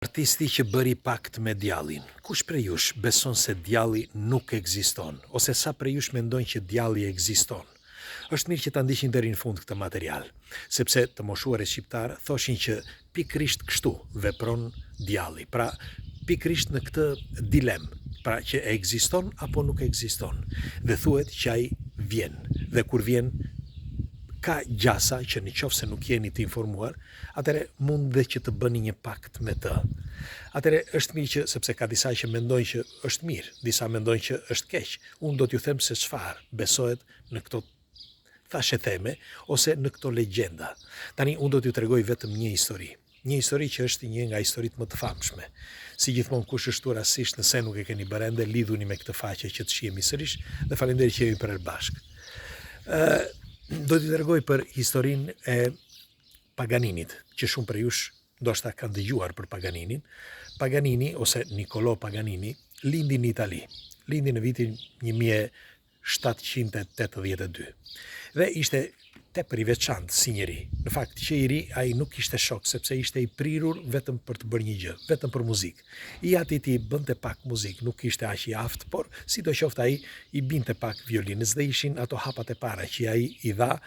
Artisti që bëri pakt me djallin. Kush prej jush beson se djalli nuk ekziston, ose sa prej jush mendojnë që djalli ekziston? Është mirë që ta ndiqin deri në fund këtë material, sepse të moshuarit shqiptar thoshin që pikrisht kështu vepron djalli. Pra, pikrisht në këtë dilem, pra që ekziston apo nuk ekziston. Dhe thuhet që ai vjen. Dhe kur vjen, ka gjasa që në qoftë se nuk jeni të informuar, atëre mund dhe që të bëni një pakt me të. Atëre është mirë që, sepse ka disa që mendojnë që është mirë, disa mendojnë që është keq. Unë do t'ju them se çfarë besohet në këto thashe theme, ose në këto legjenda. Tani, unë do t'ju tregoj vetëm një histori. Një histori që është një nga historitë më të famshme. Si gjithmonë kush është rastësisht, nëse nuk e keni bërë ende, lidhuni me këtë faqe që të shihemi sërish, dhe faleminderit që jemi për bashkë. Do t'ju tregoj për historinë e Paganinit, që shumë për jush ndoshta kanë dëgjuar për Paganinin. Paganini, ose Niccolò Paganini, lindi në Itali. Lindi në vitin 1782. Dhe ishte tepër i veçantë si njeri. Në fakt që i ri, ai nuk ishte shok, sepse ishte i prirur vetëm për të bërë një gjë, vetëm për muzikë. I ati ti bënte pak muzikë, nuk ishte aq i aftë, por sidoqoftë ai i binte pak violinës dhe ishin ato hapat e para që ai i dha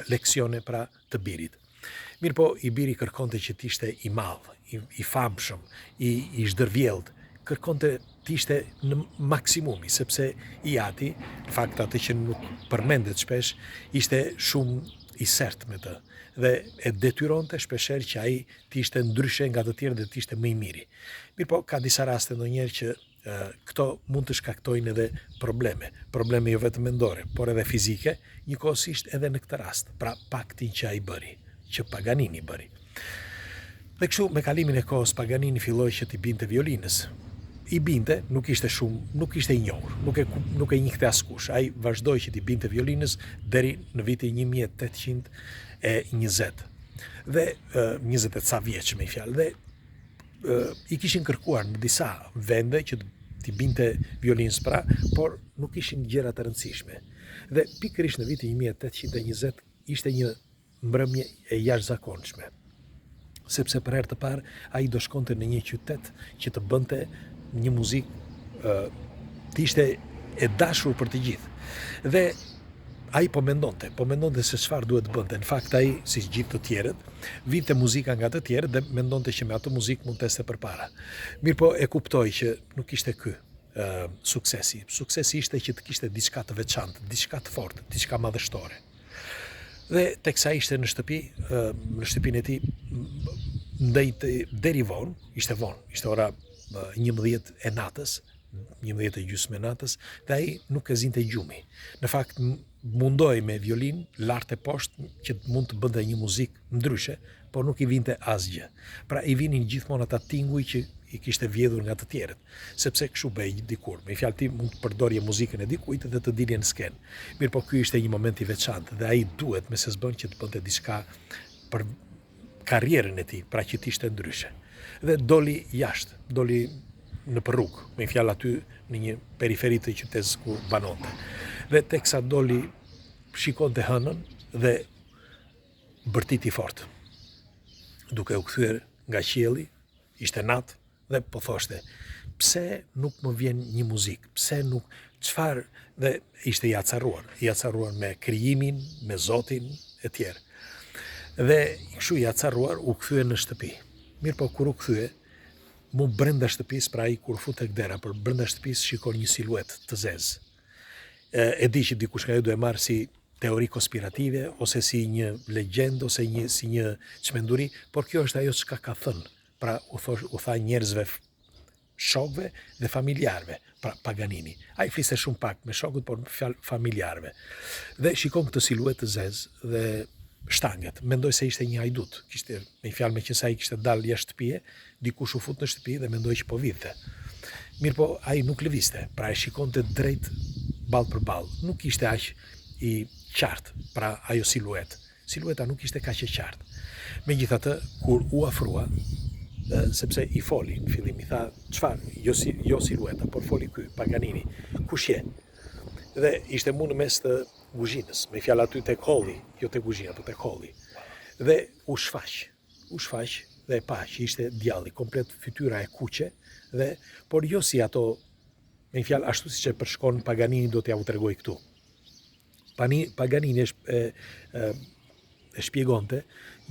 leksione pra të birit. Mirë po, i biri kërkonte që t'ishte i madh, i famshëm, i zhdërvjellët, kërkonte t'ishte në maksimumi, sepse i ati, në fakt atë që nuk përmendet shpesh, ishte shumë i sert me të, dhe e detyronte shpesher që ai t'ishte ndryshe nga të tjerë dhe t'ishte më i miri. Mirë po, ka disa raste ndonjëherë që këto mund të shkaktojnë edhe probleme jo vetëm mendore, por edhe fizike, njëkohësisht edhe në këtë rast, pra paktin që ai bëri, që Paganini bëri. Dhe kështu me kalimin e kohës Paganini filloi që t'i binte violinës. I binte, nuk ishte shumë, nuk ishte i njohur, nuk e njihte askush. Ai vazhdoi që t'i binte violinës deri në vitin 1820. Dhe 20 e ca vjeç me fjalë. Dhe i kishin kërkuar në disa vende që t'i binte violinës pra, por nuk ishin gjëra të rëndësishme. Dhe pikërisht në vitin 1820 ishte një mbrëmje e jashtëzakonshme. Sepse për herë të parë ai do shkonte në një qytet që të bënte një muzikë të ishte e dashur për të gjithë. Dhe ai po mendonte se çfarë duhet të bënte. Në fakt ai, si gjithë të tjerët, vinte muzika nga të tjerët dhe mendonte që me atë muzikë mund të ecte përpara. Mirë po e kuptoi që nuk ishte ky suksesi. Suksesi ishte që të kishte diçka të veçantë, diçka të fortë, diçka madhështore. Dhe teksa ishte në shtëpinë e tij, deri vonë, ishte ora 11 e natës, 11:30 e natës, dhe ai nuk e zinte gjumi. Në fakt mundoi me violin lart e poshtë që mund të bënte një muzikë ndryshe, por nuk i vinte asgjë. Pra i vinin gjithmonë ata tinguj që i kishte vjedhur nga të tjerët, sepse kështu bëj dikur. Me fjalë ti mund të përdorje muzikën e dikujt dhe të dilje në skenë. Mirë po ky ishte një moment i veçantë dhe ai duhet me se s'bën që të bënte diçka për karrierën e tij, pra që t'ishte ndryshe. Dhe doli jashtë, doli në rrugë, me fjalë aty në një periferi të qytetit ku banonte. Dhe teksa doli, shikonte hënën dhe bërtiti fort. Duke u kthyer nga qielli, ishte natë dhe po thoshte, pse nuk më vjen një muzikë, pse nuk, çfarë, dhe ishte i acarruar me krijimin, me Zotin e tjerë. Dhe kështu i acarruar u kthye në shtëpi. Mirë po kur u kthye, mu brenda shtëpisë, pra ai kur fut tek dera, për brenda shtëpisë shikon një siluet të zezë. E di që dikush nga ju do e marr si teori konspirative, ose si një legjendë, ose si një çmenduri, por kjo është ajo çka ka thënë. Pra u tha njerëzve, shokëve dhe familjarëve, pra Paganini. Ai fliste shumë pak me shokët, por fjalë familjarëve. Dhe shikon këtë siluet të zezë dhe shtanget. Mendoj se ishte një hajdut. Kishte, me fjalë me që sa i kishte dalë jashtë shtëpie, dikush u fut në shtëpi dhe mendoj që po vinte. Mirë po, ai nuk lëvizte, pra e shikonte drejt ballë për ballë. Nuk ishte aq i qartë, pra ajo siluet. Silueta nuk ishte kaq e qartë. Megjithatë, kur u afrua, sepse i foli në fillim, i tha, çfarë? Jo silueta, por foli ky, Paganini. Kush je? Dhe ishte mu në mes të kuzhinës, me fjalë aty tek holli, jo tek kuzhina, po tek holli. Dhe u shfaq dhe e pa që ishte djalli, komplet fytyra e kuqe, dhe, por jo si ato, me një fjalë, ashtu si që përshkon Paganini do t'ja u tregoj këtu. Paganini e shpjegonte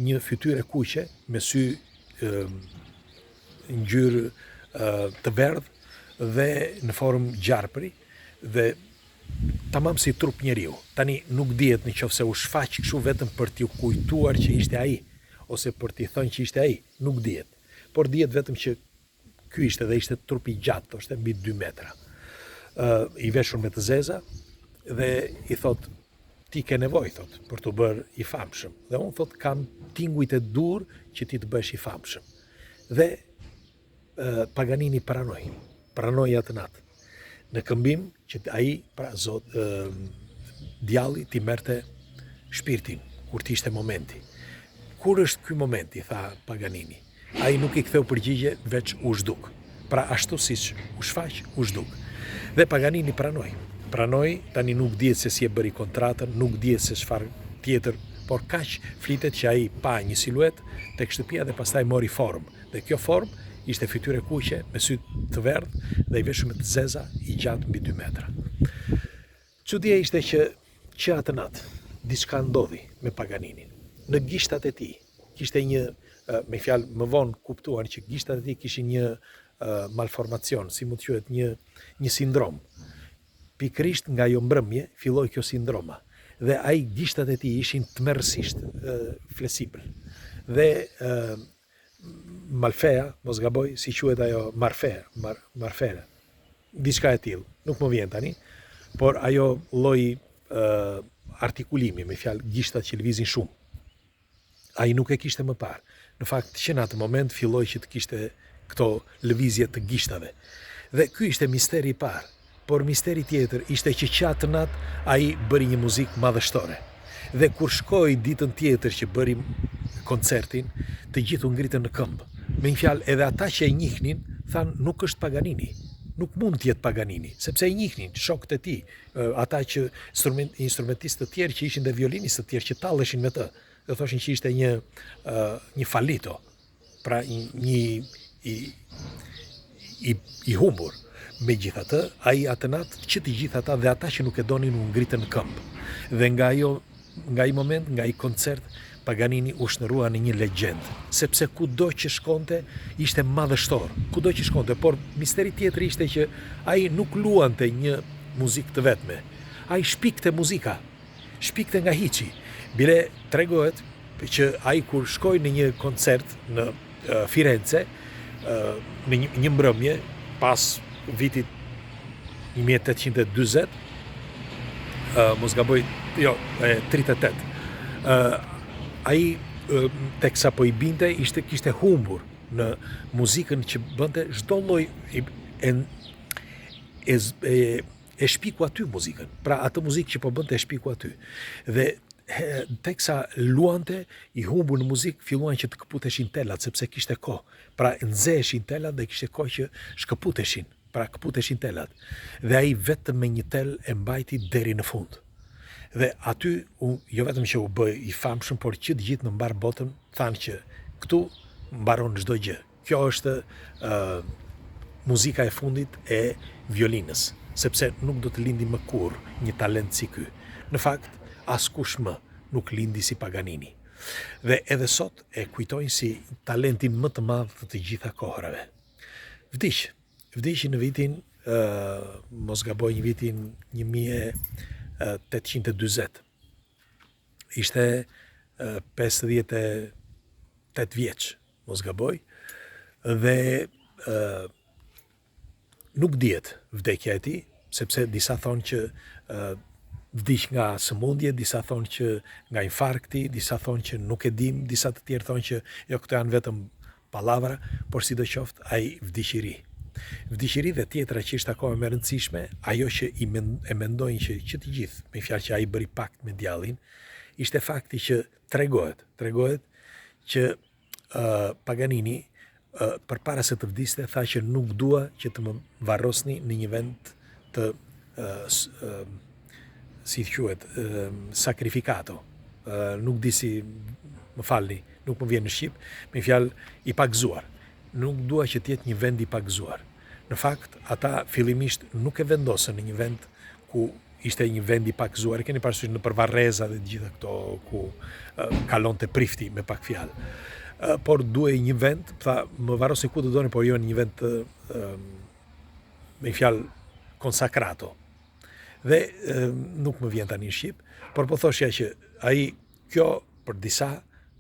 një fytyrë kuqe me sy ngjyrë të verdhë dhe në formë gjarpri dhe tamam si trup njeriu. Tani nuk dihet në qoftë se u shfaq kështu vetëm për t'ju kujtuar që ishte ai ose për t'i thënë që ishte ai, nuk dihet. Por dihet vetëm që ky ishte dhe ishte trupi gjatë, thoshte mbi 2 metra. I veshur me të zeza dhe i thot ti ke nevojë thot për të bërë i famshëm. Dhe unë thot kam tingujt e dur që ti të bësh i famshëm. Dhe Paganini pranoi atë natë. Në këmbim që ai pra djalli ti merrte shpirtin kur ti ishte momenti. Kur është ky momenti, tha Paganini. Ai nuk i ktheu përgjigje, veç u zhduk. Pra ashtu siç u shfaq, u zhduk. Dhe Paganini pranoi, tani nuk dihet se si e bëri kontratën, nuk dihet se çfarë tjetër, por kaq flitet që ai pa një siluet tek shtëpia dhe pastaj mori formë. Dhe kjo formë ishte fytyrë kuqe me sy të verdhë dhe i veshur me të zeza, i gjatë mbi 2 metra. Çudia ishte që atë natë diçka ndodhi me Paganinin. Në gishtat e tij kishte një, me fjalë më vonë kuptuan që gishtat e tij kishin një malformacion, si mund të quhet një sindrom. Pikërisht nga ajo mbrëmje filloi kjo sindroma dhe ai gishtat e tij ishin tmerrsisht fleksibël. Dhe Malfea, mos gaboj, si quhet ajo marfera. Diçka e tillë, nuk më vjen tani, por ajo lloji artikulimi, me fjalë gishtat që lëvizin shumë. Ai nuk e kishte më parë. Në fakt që në atë moment filloi që të kishte këto lëvizje të gishtave. Dhe ky ishte misteri i parë, por misteri tjetër ishte që atë natë ai bëri një muzikë madhështore. Dhe kur shkoi ditën tjetër që bëri koncertin, të gjithë u ngritën në këmbë. Me një fjalë, edhe ata që e njihnin thanë nuk është Paganini. Nuk mund të jetë Paganini, sepse e njihnin shokët e tij, ata që instrumentistë të tjerë që ishin dhe violinistë të tjerë që talleshin me të. Dhe thoshin që ishte një falito, pra një i humbur. Megjithatë, ai atë natë që të gjithë ata dhe ata që nuk e donin u ngritën në këmbë. Dhe nga ai moment, nga ai koncert, Paganini u shndërrua në një legjend, sepse kudo që shkonte ishte madhështor, kudo që shkonte, por misteri tjetër ishte që ai nuk luante një muzikë të vetme. Ai shpikte muzika, shpikte nga hiçi. Bile tregohet që ai kur shkoi në një koncert në Firenze, në një mbrëmje pas vitit 1840, mos gaboj, jo, 38. Ai teksa po i binte kishte humbur në muzikën që bënte çdo lloj e shpiku aty muzikën. Pra atë muzikë që po bënte e shpiku aty. Dhe teksa luante i humbur në muzikë, filluan që të këputeshin telat sepse kishte kohë. Pra nxeheshin telat dhe kishte kohë që shkëputeshin. Pra këputeshin telat. Dhe ai vetëm me një tel e mbajti deri në fund. Dhe aty, jo vetëm që u bë i famshëm, por që të gjithë në mbar botën thanë që këtu mbaron çdo gjë. Kjo është muzika e fundit e violinës, sepse nuk do të lindi më kurrë një talent si ky. Në fakt, askush më nuk lindi si Paganini. Dhe edhe sot e kujtojnë si talentin më të madh të gjitha kohërave. Vdiq në vitin, mos gaboj, një vitin 1840. Ishte 58 vjeç, mos gaboj, dhe nuk dihet vdekja e tij, sepse disa thonë që vdiq nga sëmundje, disa thonë që nga infarkti, disa thonë që nuk e dim, disa të tjerë thonë që jo, këto janë vetëm pallavra, por sidoqoftë ai vdiq i ri. Vdiqëri dhe tjetra që ishte akoma më e rëndësishme, ajo që e mendojnë që të gjithë, me fjalë që ai bëri pakt me djallin, ishte fakti që tregohet që Paganini përpara se të vdiste tha që nuk dua që të më varrosni në një vend të si quhet, sakrifikato. Nuk di si, më falni, nuk më vjen në shqip, me fjalë i pagzuar. Nuk dua që të jetë një vend i pagzuar. Në fakt, ata fillimisht nuk e vendosën në një vend ku ishte një vend i pagzuar. E keni parasysh në Varreza dhe gjitha këto ku kalonte prifti me pak fjalë. Por duhej një vend, tha, më varrosni ku të doni, por jo në një vend me fjalë konsakrato. Dhe nuk më vjen tani në shqip, por po thoshja që ai kjo për disa,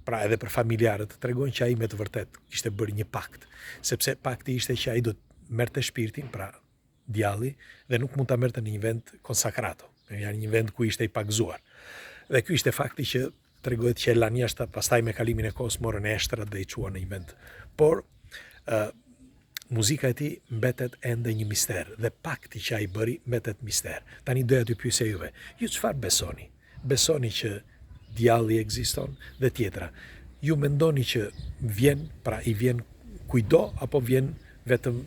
pra edhe për familjarët, tregon që ai me të vërtet kishte bërë një pakt, sepse pakti ishte që ai do të merrte shpirtin, pra djalli, dhe nuk mund ta merrte në një vend konsakrato, në një vend ku ishte i pagzuar. Dhe ky ishte fakti që tregohet që e lanë jashtë, pastaj me kalimin e kohës morën eshtrat dhe i çuan në një vend. Por muzika e tij mbetet ende një mister dhe pakti që ai bëri mbetet mister. Tani doja t'ju pyesja juve, ju çfarë besoni? Besoni që djalli ekziston dhe tjetra? Ju mendoni që vjen, pra i vjen kujdo apo vjen vetëm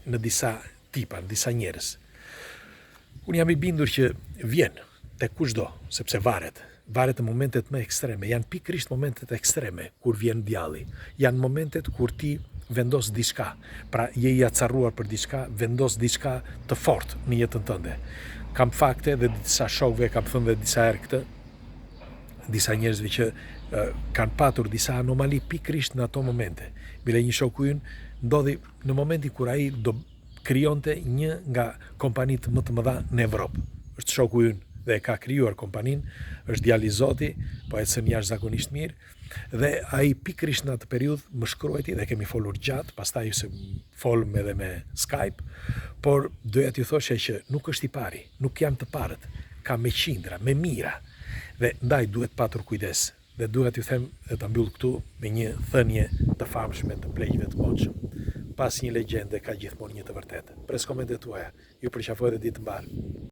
në disa tipa, në disa njerëz? Unë jam i bindur që vjen tek kushdo, sepse varet në momentet më ekstreme. Janë pikërisht momentet ekstreme kur vjen djalli. Janë momentet kur ti vendos diçka, pra je i acarruar për diçka, vendos diçka të fortë në jetën tënde. Kam fakte dhe disa shokëve, kam thënë dhe disa herë këtë, disa njerëzve që kanë patur disa anomali pikërisht në ato momente. Bile një shoku ynë ndodhi në momentin kur ai do krijonte një nga kompanitë më të mëdha në Evropë. Është shoku ynë dhe ka krijuar kompaninë, është djali i Zoti, po ecën jashtëzakonisht mirë, dhe ai pikërisht në atë periudhë më shkruajti dhe kemi folur gjatë, pastaj se folëm edhe me Skype, por doja t'ju thosha që nuk është i pari, nuk janë të parët, ka me qindra, me mira, dhe ndaj duhet patur kujdes. Dhe duhet t'ju them dhe ta mbyll këtu me një thënie të famshme të pleqjve të moshëm. Pas një legjende ka gjithmonë një të vërtetë. Pres komentet tuaja. Ju përqafoj dhe ditë mbar.